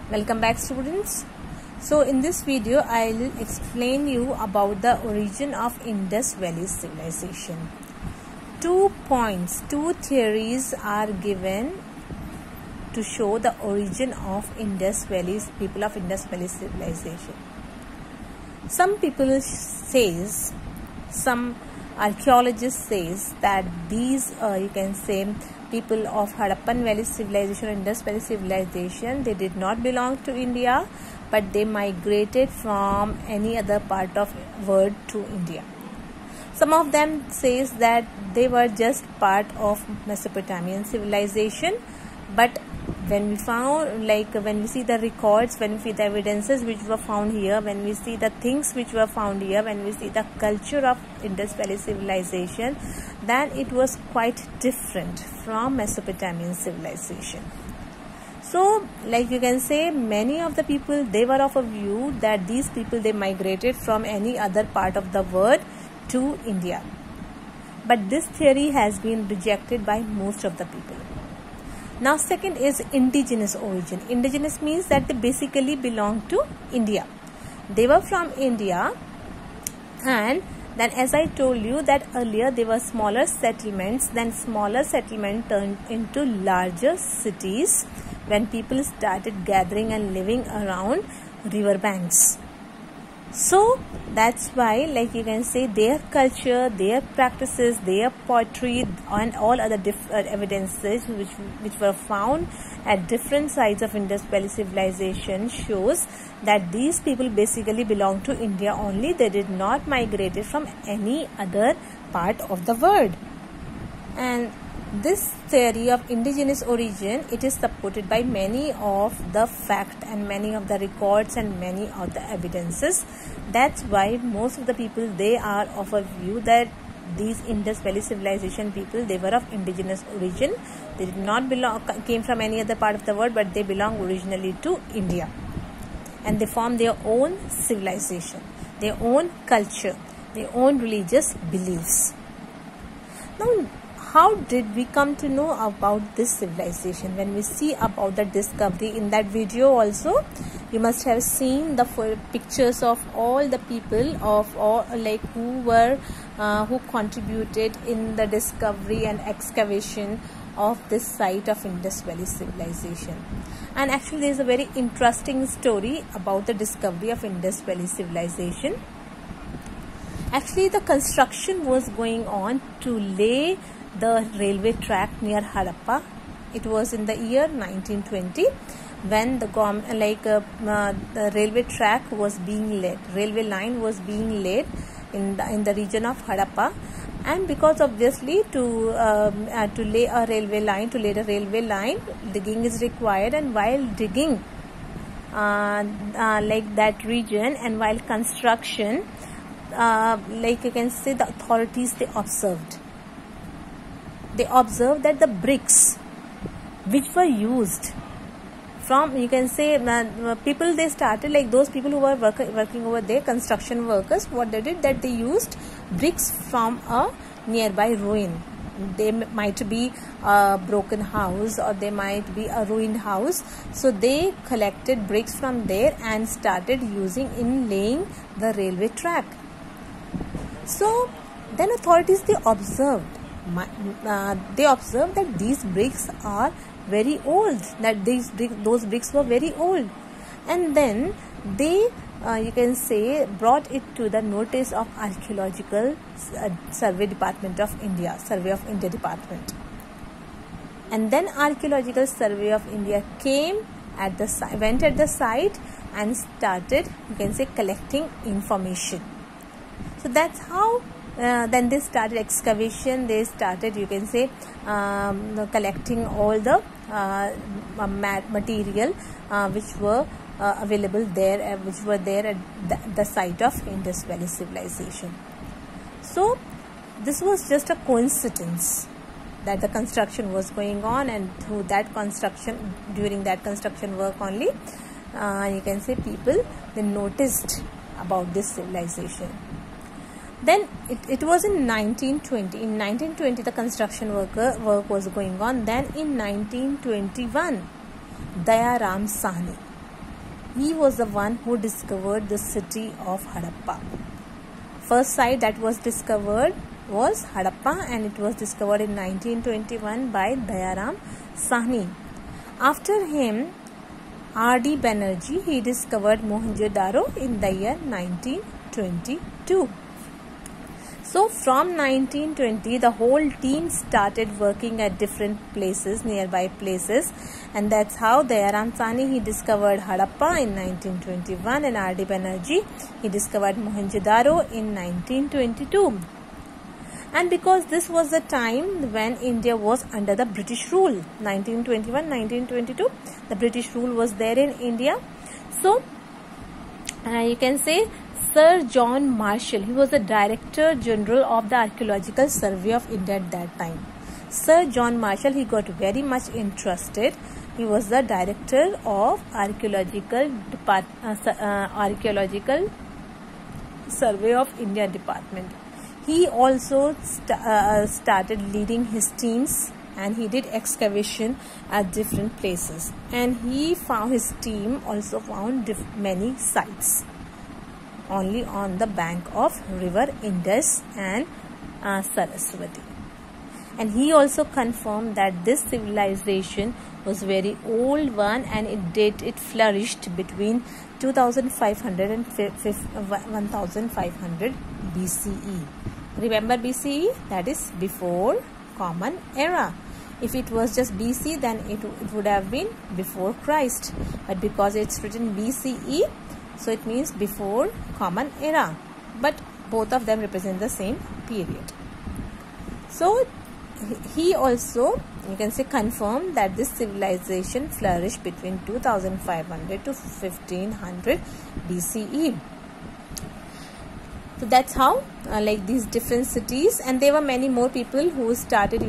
Welcome back, students. So in this video I will explain you about the origin of Indus Valley civilization. 2 theories are given to show the origin of Indus Valley, people of Indus Valley civilization. Some people says, some archaeologists says that these you can say people of Harappan Valley civilization or Indus Valley civilization, they did not belong to India, but they migrated from any other part of world to India. Some of them says that they were just part of Mesopotamian civilization, but when we found, when we see the records, when we see the evidences which were found here, when we see the things which were found here, when we see the culture of Indus Valley civilization, then it was quite different from Mesopotamian civilization. So, you can say, many of the people, they were of a view that these people, they migrated from any other part of the world to India. But this theory has been rejected by most of the people. Now, second is indigenous origin. Indigenous means that they basically belong to India. They were from India, and then as I told you that earlier, they were smaller settlements. Then smaller settlement turned into larger cities when people started gathering and living around river banks. So that's why, you can say, their culture, their practices, their poetry, and all other evidences which were found at different sites of Indus Valley civilization shows that these people basically belong to India only. They did not migrate from any other part of the world. And this theory of indigenous origin, it is supported by many of the facts and many of the records and many of the evidences. That's why most of the people, they are of a view that these Indus Valley civilization people, they were of indigenous origin. They did not came from any other part of the world, but they belong originally to India. And they form their own civilization, their own culture, their own religious beliefs. Now, how did we come to know about this civilization? When we see about the discovery, in that video also, you must have seen the pictures of all the people of all who contributed in the discovery and excavation of this site of Indus Valley civilization. And actually, there is a very interesting story about the discovery of Indus Valley civilization. Actually, the construction was going on to lay the railway track near Harappa. It was in the year 1920 when the the railway track was being laid, railway line was being laid in the region of Harappa. And because obviously to lay a railway line, digging is required. And while digging that region, and while construction, you can say, the authorities, they observed that the bricks which were used from, you can say, people, they started, those people who were working over there, construction workers, what they did, that they used bricks from a nearby ruin. They might be a broken house, or they might be a ruined house. So they collected bricks from there and started using in laying the railway track. So then authorities, they observed that these bricks are very old, that those bricks were very old. And then they you can say brought it to the notice of Archaeological Survey Department of India, Survey of India Department. And then Archaeological Survey of India went at the site and started, you can say, collecting information. So that's how then they started excavation. They started, you can say, collecting all the material which were available there, which were there at the site of Indus Valley civilization. So this was just a coincidence that the construction was going on, and through that construction, during that construction work only, you can say, people, they noticed about this civilization. Then it was in 1920. In 1920, the construction work was going on. Then in 1921, Dayaram Sahni, he was the one who discovered the city of Harappa. First site that was discovered was Harappa, and it was discovered in 1921 by Dayaram Sahni. After him, R.D. Banerjee, he discovered Mohenjo-daro in the year 1922. So from 1920, the whole team started working at different places, nearby places, and that's how Dayaram Sahni, he discovered Harappa in 1921, and R.D. Banerjee, he discovered Mohenjo-daro in 1922. And because this was the time when India was under the British rule, 1921-1922, the British rule was there in India. So you can say Sir John Marshall, he was the Director General of the Archaeological Survey of India at that time. Sir John Marshall, he got very much interested. He was the Director of Archaeological Survey of India Department. He also started leading his teams, and he did excavation at different places, and his team also found many sites only on the bank of river Indus and Saraswati. And he also confirmed that this civilization was very old one, and it flourished between 2500 and 1500 BCE. Remember BCE, that is before Common Era. If it was just BC, then it would have been before Christ, but because it's written BCE, so it means before Common Era, but both of them represent the same period. So he also, you can say, confirmed that this civilization flourished between 2500 to 1500 BCE. So that's how like these different cities, and there were many more people who started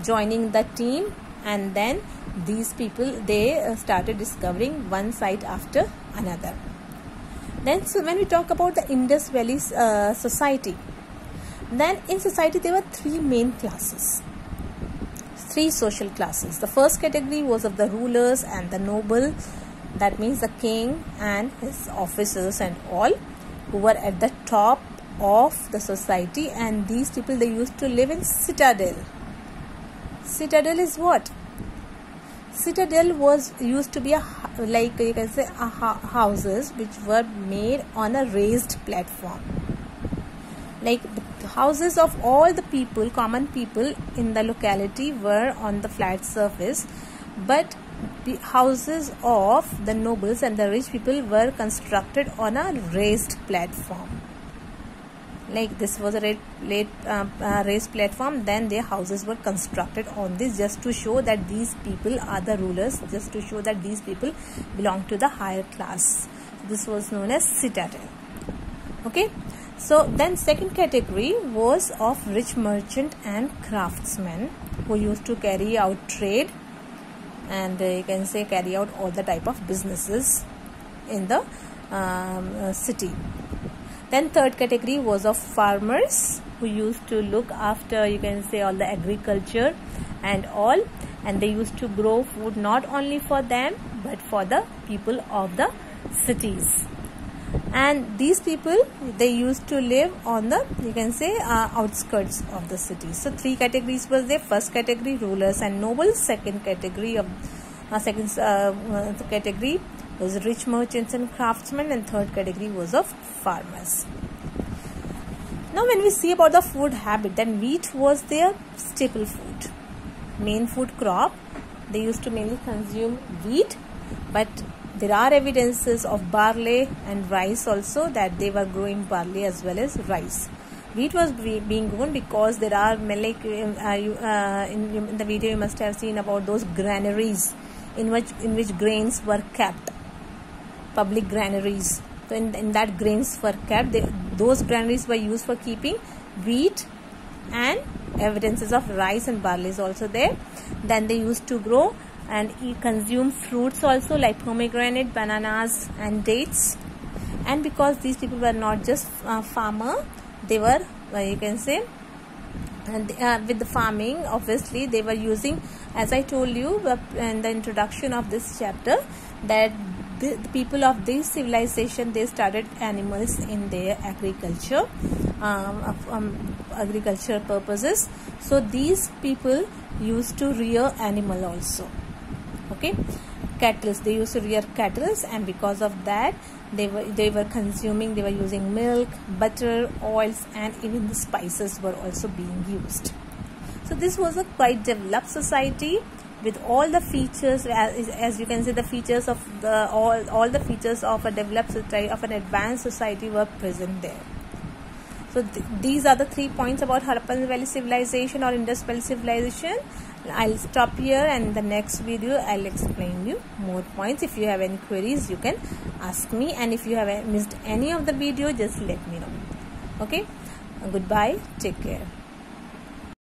joining the team, and then these people, they started discovering one site after another. Then so when we talk about the Indus Valley society, then in society there were three main classes, three social classes. The first category was of the rulers and the noble, that means the king and his officers and all, who were at the top of the society, and these people, they used to live in citadel. Citadel is what? Citadel used to be like you can say houses which were made on a raised platform. Like the houses of all the people, common people in the locality, were on the flat surface, but the houses of the nobles and the rich people were constructed on a raised platform. Like this was a raised platform, then their houses were constructed on this, just to show that these people are the rulers, just to show that these people belong to the higher class. This was known as citadel. Okay, so then second category was of rich merchant and craftsmen, who used to carry out trade, and you can say carry out all the type of businesses in the city. Then third category was of farmers, who used to look after, you can say, all the agriculture and all, and they used to grow food not only for them but for the people of the cities. And these people, they used to live on the, you can say, outskirts of the city. So three categories was there. First category, rulers and nobles. Second category category was rich merchants and craftsmen, and third category was of farmers. Now when we see about the food habit, then wheat was their staple food, main food crop. They used to mainly consume wheat, but there are evidences of barley and rice also, that they were growing barley as well as rice. Wheat was being grown because there are, like in the video you must have seen about those granaries in which grains were kept, public granaries. So in that grains were kept, those granaries were used for keeping wheat, and evidences of rice and barley is also there. Then they used to grow and consume fruits also, like pomegranate, bananas and dates. And because these people were not just farmer, they were, you can say, and with the farming, obviously they were using, as I told you in the introduction of this chapter, that the people of this civilization, they started animals in their agriculture, agriculture purposes. So these people used to rear animal also. Okay, cattle, they used to rear cattle, and because of that they were consuming, they were using milk, butter, oils, and even the spices were also being used. So this was a quite developed society with all the features, as you can see, the features of the all the features of a developed society, of an advanced society, were present there. So these are the 3 points about Harappan Valley civilization or Indus Valley civilization. I'll stop here, and in the next video I'll explain you more points. If you have any queries, you can ask me, and if you have missed any of the video, just let me know. Okay, goodbye, take care.